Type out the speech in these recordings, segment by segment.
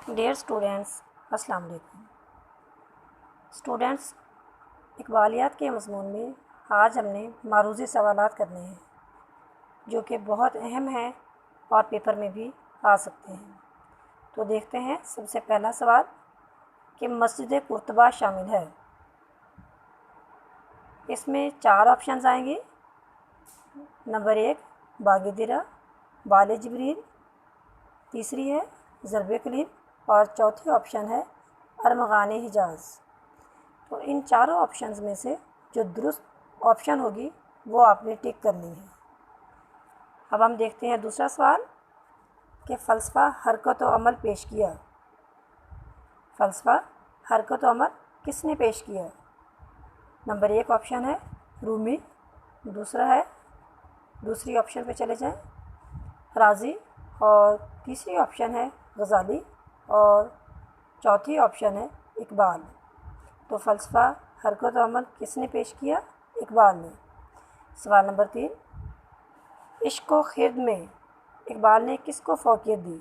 Dear students, السلام علیکم۔ Students, اقبالیات کے مضمون میں آج ہم نے معروضی سوالات کرنے ہیں جو کہ بہت اہم ہیں اور پیپر میں بھی آ سکتے ہیں۔ تو دیکھتے ہیں سب سے پہلا سوال کہ مسجد قرطبہ شامل ہے۔ اس میں 4 آپشنز آئیں گے۔ نمبر 1 باغ درہ، بال جبریل، تیسری ہے ضرب کلیم اور چوتھی آپشن ہے ارمغان حجاز۔ تو ان چاروں آپشنز میں سے جو درست آپشن ہوگی وہ آپ نے ٹک کرنی ہے۔ اب ہم دیکھتے ہیں دوسرا سوال کہ فلسفہ حرکت و عمل پیش کیا۔ فلسفہ حرکت و عمل کس نے پیش کیا؟ نمبر 1 آپشن ہے رومی، دوسری آپشن پہ چلے جائیں رازی، اور تیسری آپشن ہے غزالی، اور چوتھی آپشن ہے اقبال۔ تو فلسفہ حرکت و عمل کس نے پیش کیا؟ اقبال نے۔ سوال نمبر 3 عشق و خرد میں اقبال نے کس کو فوقیت دی؟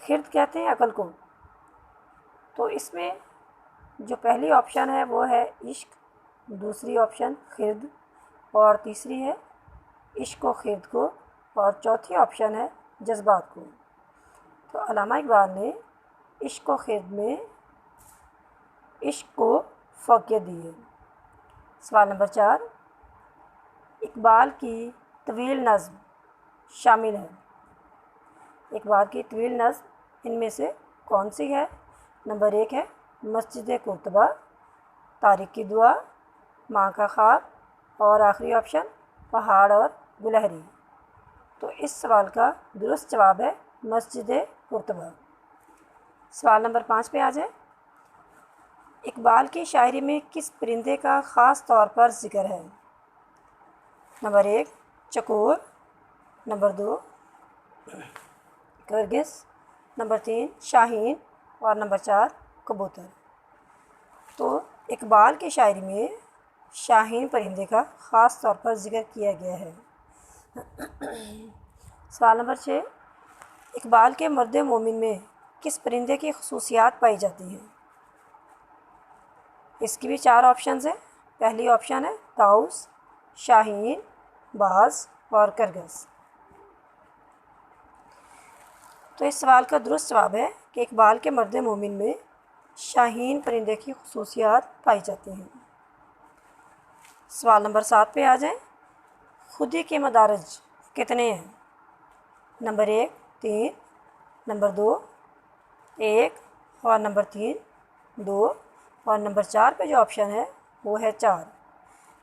خرد کہتے ہیں عقل کو۔ تو اس میں جو پہلی آپشن ہے وہ ہے عشق، دوسری آپشن خرد، اور تیسری ہے عشق و خرد کو، اور چوتھی آپشن ہے جذبات کو۔ تو علامہ اقبال نے عشق و خرد میں عشق کو فوقیت دی ہے۔ سوال نمبر 4 اقبال کی طویل نظم شامل ہے۔ اقبال کی طویل نظم ان میں سے کون سی ہے؟ نمبر 1 ہے مسجد قرطبہ، طارق کی دعا، ماں کا خواب، اور آخری آپشن پہاڑ اور گلہری۔ تو اس سوال کا درست جواب ہے مسجد قرطبہ۔ سوال نمبر 5 پہ آ جائیں۔ اقبال کی شاعری میں کس پرندے کا خاص طور پر ذکر ہے؟ نمبر 1 چکور، نمبر 2 کرگس، نمبر 3 شاہین، اور نمبر 4 کبوتر۔ تو اقبال کی شاعری میں شاہین پرندے کا خاص طور پر ذکر کیا گیا ہے۔ سوال نمبر 6 اقبال کے مرد مومن میں کس پرندے کی خصوصیات پائی جاتی ہیں؟ اس کی بھی 4 آپشنز ہیں۔ پہلی آپشن ہے طاؤس، شاہین، باز اور کرگس۔ تو اس سوال کا درست جواب ہے کہ اقبال کے مرد مومن میں شاہین پرندے کی خصوصیات پائی جاتی ہیں۔ سوال نمبر 7 پہ آ جائیں۔ خودی کے مدارج کتنے ہیں؟ نمبر 1 3، نمبر 2 1، اور نمبر 3 2، اور نمبر 4 پہ جو آپشن ہے وہ ہے 4۔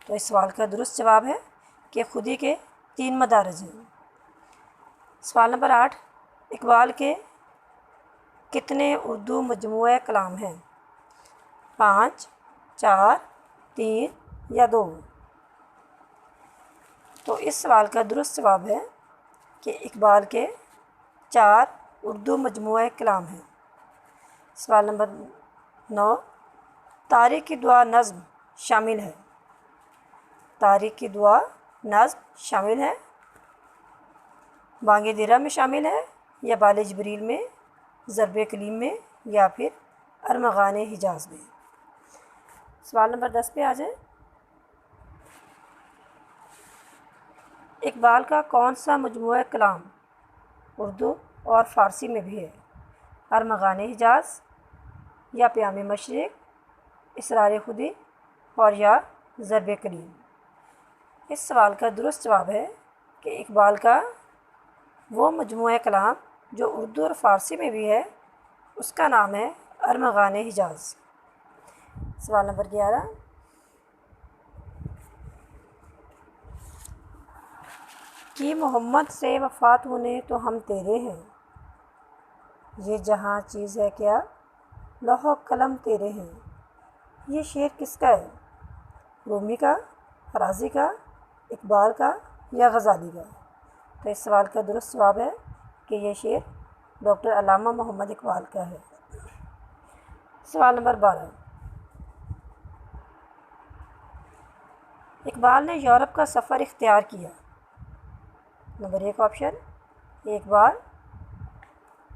تو اس سوال کا درست جواب ہے کہ خودی کے 3 مدارج ہیں۔ سوال نمبر 8 اقبال کے کتنے اردو مجموعہ کلام ہیں؟ 5، 4، 3 یا 2؟ تو اس سوال کا درست جواب ہے کہ اقبال کے 4 اردو مجموعہ کلام ہیں۔ سوال نمبر 9 طارق کی دعا نظم شامل ہے۔ طارق کی دعا نظم شامل ہے، بانگ درہ میں شامل ہے، یا بال جبریل میں، ضرب کلیم میں، یا پھر ارمغان حجاز میں۔ سوال نمبر 10 پہ آ جائیں۔ اقبال کا کون سا مجموعہ کلام اردو اور فارسی میں بھی ہے؟ ارمغان حجاز، یا پیام مشرق، اسرار خودی، اور یا ضرب کلیم؟ اس سوال کا درست جواب ہے کہ اقبال کا وہ مجموعہ کلام جو اردو اور فارسی میں بھی ہے اس کا نام ہے ارمغان حجاز۔ سوال نمبر 11 کہ محمد سے وفات ہونے تو ہم تیرے ہیں، یہ جہاں چیز ہے کیا لوح و قلم تیرے ہیں۔ یہ شعر کس کا ہے؟ رومی کا، رازی کا، اقبال کا، یا غزالی کا؟ تو اس سوال کا درست جواب ہے کہ یہ شعر ڈاکٹر علامہ محمد اقبال کا ہے۔ سوال نمبر 12 اقبال نے یورپ کا سفر اختیار کیا۔ نمبر 1 آپشن ایک بار،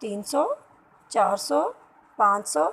300, 400, 500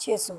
600।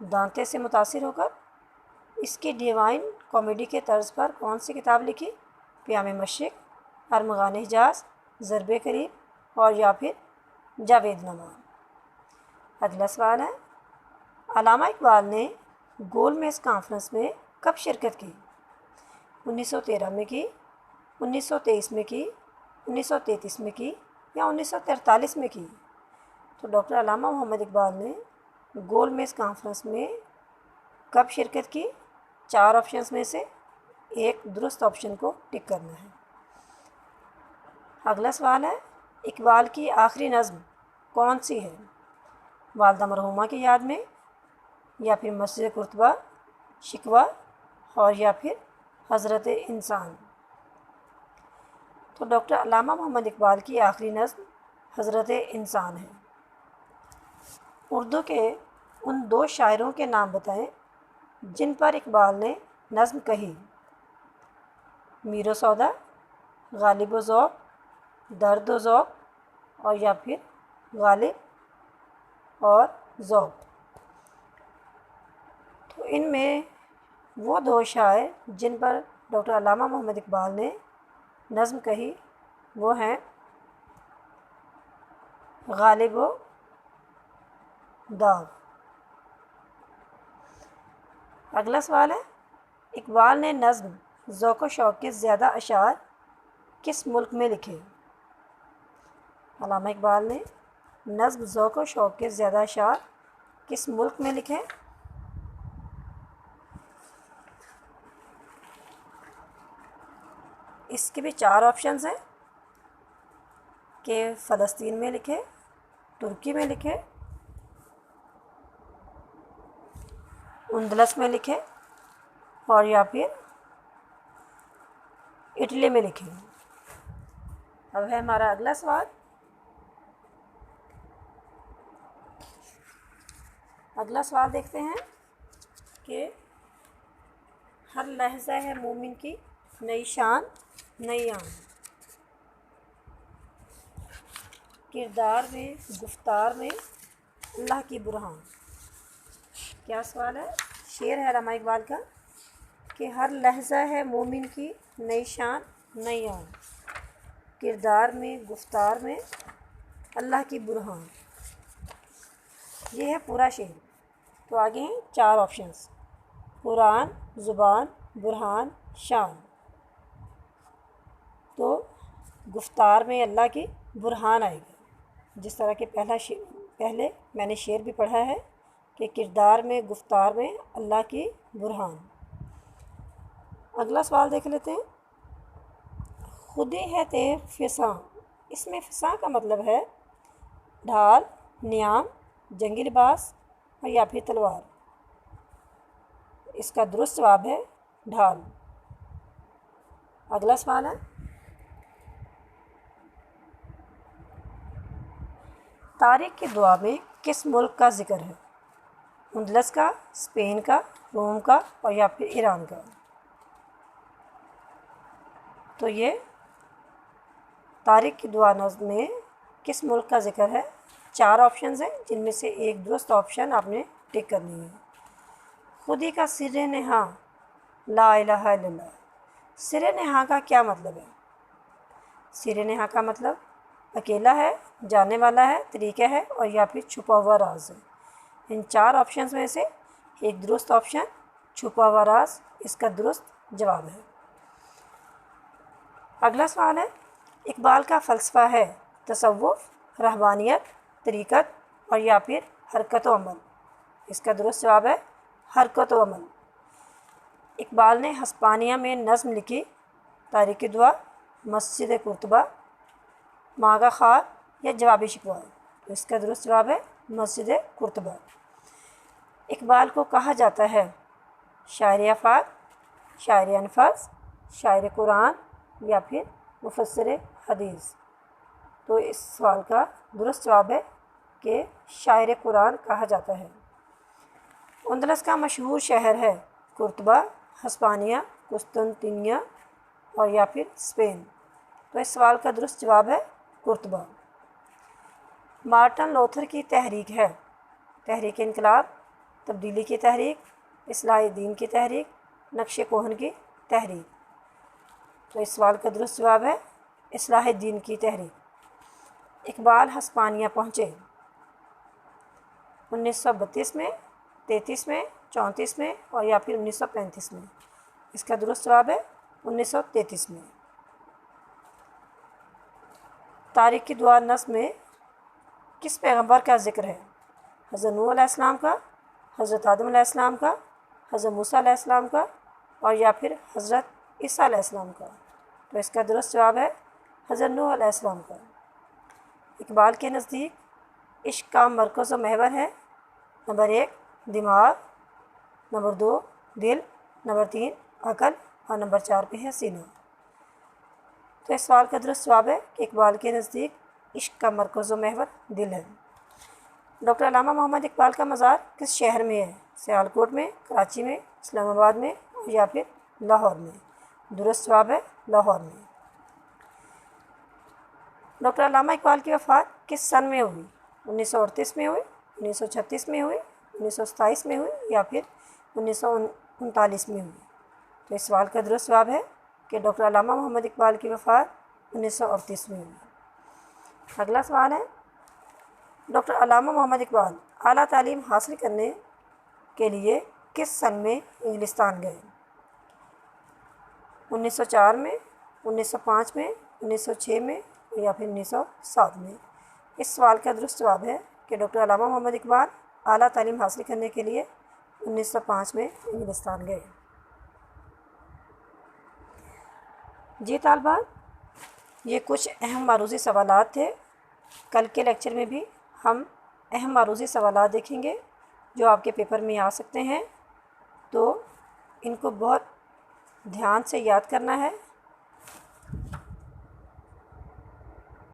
دانتے سے متاثر ہو کر اس کی ڈیوائن کامیڈی کے طرز پر کون سی کتاب لکھی؟ پیام مشرق، ارمغان حجاز، ضرب قریب اور یا پھر جاوید نامان۔ اگلا سوال ہے، علامہ اقبال نے گول میز کانفرنس میں کب شرکت کی؟ 1913 میں کی، 1923 میں کی، 1933 میں کی یا 1943 میں کی؟ تو ڈاکٹر علامہ محمد اقبال نے گول میز کانفرنس میں کب شرکت کی؟ 4 آپشنز میں سے ایک درست آپشن کو ٹک کرنا ہے۔ اگلا سوال ہے، اقبال کی آخری نظم کون سی ہے؟ والدہ مرحومہ کی یاد میں، یا پھر مسجد قرطبہ، شکوہ اور یا پھر حضرت انسان؟ تو ڈاکٹر علامہ محمد اقبال کی آخری نظم حضرت انسان ہے۔ اردو کے ان 2 شاعروں کے نام بتائیں جن پر اقبال نے نظم کہی۔ میر و سودا، غالب و ذوق، درد و ذوق اور یا پھر غالب اور ذوق۔ تو ان میں وہ 2 شاعر جن پر ڈاکٹر علامہ محمد اقبال نے نظم کہی وہ ہیں غالب و داغ۔ اگلا سوال ہے، اقبال نے نظم ذوق و شوق کے زیادہ اشعار کس ملک میں لکھے؟ علامہ اقبال نے نظم ذوق و شوق کے زیادہ اشعار کس ملک میں لکھے؟ اس کے بھی 4 آپشنز ہیں کہ فلسطین میں لکھے، ترکی میں لکھے، اندلس میں لکھے اور یا پھر اٹلی میں لکھے۔ اب ہے ہمارا اگلا سوال، اگلا سوال دیکھتے ہیں کہ ہر لحظہ ہے مومن کی نئی شان نئی آن، کردار میں گفتار میں اللہ کی برہان۔ کیا سوال ہے؟ شعر ہے علامہ اقبال کا کہ ہر لحظہ ہے مومن کی نئی شان نئی آن، کردار میں گفتار میں اللہ کی برہان۔ یہ ہے پورا شعر۔ تو آگے ہیں 4 آپشنز، قرآن، زبان، برہان، شان۔ تو گفتار میں اللہ کی برہان آئے گا، جس طرح کہ پہلے میں نے شعر بھی پڑھا ہے کہ کردار میں گفتار میں اللہ کی برہان۔ اگلا سوال دیکھ لیتے ہیں، خودی ہے تیغ فساں، اس میں فساں کا مطلب ہے ڈھال، نیام، جنگی لباس اور یا پھر تلوار۔ اس کا درست جواب ہے ڈھال۔ اگلا سوال ہے، تاریخ کی دعا میں کس ملک کا ذکر ہے؟ اندلس کا، اسپین کا، روم کا اور یا پھر ایران کا؟ تو یہ تاریخ کی دعا نظم میں کس ملک کا ذکر ہے؟ 4 آپشنز ہیں جن میں سے ایک درست آپشن آپ نے ٹک کرنی ہے۔ خودی کا سر نہاں لا الہ الا اللہ، سر نہاں کا کیا مطلب ہے؟ سر نہاں کا مطلب اکیلا ہے، جاننے والا ہے، طریقہ ہے اور یا پھر چھپا ہوا راز ہے۔ ان 4 آپشنز میں سے ایک درست آپشن چھپا ہوا راز اس کا درست جواب ہے۔ اگلا سوال ہے، اقبال کا فلسفہ ہے تصوف، رہبانیت، طریقت اور یا پھر حرکت و عمل؟ اس کا درست جواب ہے حرکت و عمل۔ اقبال نے ہسپانیہ میں نظم لکھی، تاریخ دعا، مسجد قرطبہ، ماغا خواب یا جوابی شکوہ؟ اس کا درست جواب ہے مسجد قرطبہ۔ اقبال کو کہا جاتا ہے شاعر آفاق، شاعر انفاس، شاعر قرآن یا پھر مفسر حدیث؟ تو اس سوال کا درست جواب ہے کہ شاعر قرآن کہا جاتا ہے۔ اندلس کا مشہور شہر ہے قرطبہ، ہسپانیہ، قسطنطنیہ اور یا پھر اسپین؟ تو اس سوال کا درست جواب ہے قرطبہ۔ مارٹن لوتھر کی تحریک ہے تحریک انقلاب، تبدیلی کی تحریک، اصلاح دین کی تحریک، نقش کوہن کی تحریک۔ تو اس سوال کا درست جواب ہے اصلاح دین کی تحریک۔ اقبال ہسپانیہ پہنچے 1932 میں، 33 میں، 34 میں اور یا پھر 1935 میں۔ اس کا درست جواب ہے 1933 میں۔ تاریخ کی دعا نصب میں کس پیغمبر کا ذکر ہے؟ حضرت نوح علیہ السلام کا، حضرت آدم علیہ السلام کا، حضرت موسیٰ علیہ السلام کا اور یا پھر حضرت عیسیٰ علیہ السلام کا۔ تو اس کا درست جواب ہے حضرت نوح علیہ السلام کا۔ اقبال کے نزدیک عشق کا مرکز و محور ہے نمبر 1 دماغ، نمبر 2 دل، نمبر 3 عقل اور نمبر 4 پہ ہے سینہ۔ تو اس سوال کا درست جواب ہے کہ اقبال کے نزدیک عشق کا مرکز و محور دل ہے۔ ڈاکٹر علامہ محمد اقبال کا مزار کس شہر میں ہے؟ سیالکوٹ میں، کراچی میں، اسلام آباد میں یا پھر لاہور میں؟ درست جواب ہے لاہور میں۔ ڈاکٹر علامہ اقبال کی وفات کس سن میں ہوئی؟ 1938 میں ہوئی، 1936 میں ہوئی، 1927 میں ہوئی یا پھر 1939 میں ہوئی؟ تو اس سوال کا درست جواب ہے کہ ڈاکٹر علامہ محمد اقبال کی وفات 1938 میں ہوئی۔ اگلا سوال ہے ڈاکٹر علامہ محمد اقبال اعلیٰ تعلیم حاصل کرنے کے لیے کس سن میں انگلستان گئے؟ 1904 میں، 1905 میں، 1906 میں یا پھر 1907 میں؟ اس سوال کا درست جواب ہے کہ ڈاکٹر علامہ محمد اقبال اعلیٰ تعلیم حاصل کرنے کے لیے 1905 میں انگلستان گئے۔ جی طالبات، یہ کچھ اہم معروضی سوالات تھے۔ کل کے لیکچر میں بھی ہم اہم معروضی سوالات دیکھیں گے جو آپ کے پیپر میں آ سکتے ہیں، تو ان کو بہت دھیان سے یاد کرنا ہے